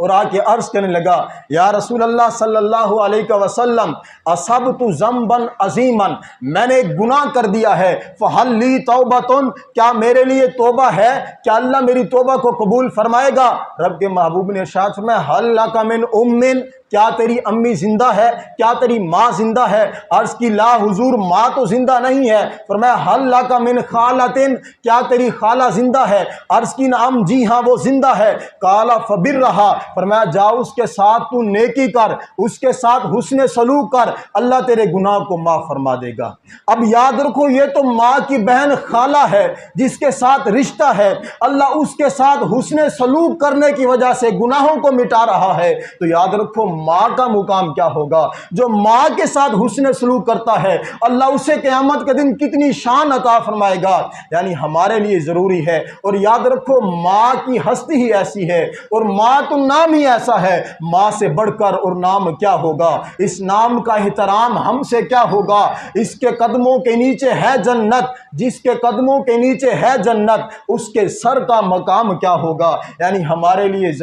और आके अर्ज करने लगा, या रसूल अल्लाह सल्लल्लाहु अलैहि वसल्लम, असबतु ज़म्बन अज़ीमन, मैंने एक गुनाह कर दिया है, फ़हल ली तौबतुन, क्या मेरे लिए तौबा है, क्या अल्लाह मेरी तौबा को कबूल फरमाएगा? रब के महबूब ने इरशाद फरमाया, हल लका मिन उम्मिन, क्या तेरी अम्मी जिंदा है, क्या तेरी माँ जिंदा है? अर्ज की, ला हुजूर, माँ तो जिंदा नहीं है। फरमाया, हल लका मिन खालतिन, क्या तेरी खाला जिंदा है? अर्ज की, नाम, जी हाँ वो जिंदा है। काला फबिर रहा, फरमाया जाओ उसके साथ तू नेकी कर, उसके साथ हुस्न सलूक कर, अल्लाह तेरे गुनाह को माफ फरमा देगा। अब याद रखो, ये तो माँ की बहन खाला है जिसके साथ रिश्ता है, अल्लाह उसके साथ हुस्न सलूक करने की वजह से गुनाहों को मिटा रहा है। तो याद रखो माँ का मुकाम क्या होगा। जो माँ के साथ हुस्न सलूक करता है, अल्लाह उसे क़यामत के दिन कितनी शान अता फरमाएगा। यानी हमारे लिए ज़रूरी है। और याद रखो, माँ की हस्ती ही ऐसी है और माँ तो नाम ही ऐसा है। माँ से बढ़कर और नाम क्या होगा? इस नाम का एहतराम हमसे क्या होगा? इसके कदमों के नीचे है जन्नत, जिसके कदमों के नीचे है जन्नत, उसके सर का मकाम क्या होगा? यानी हमारे लिए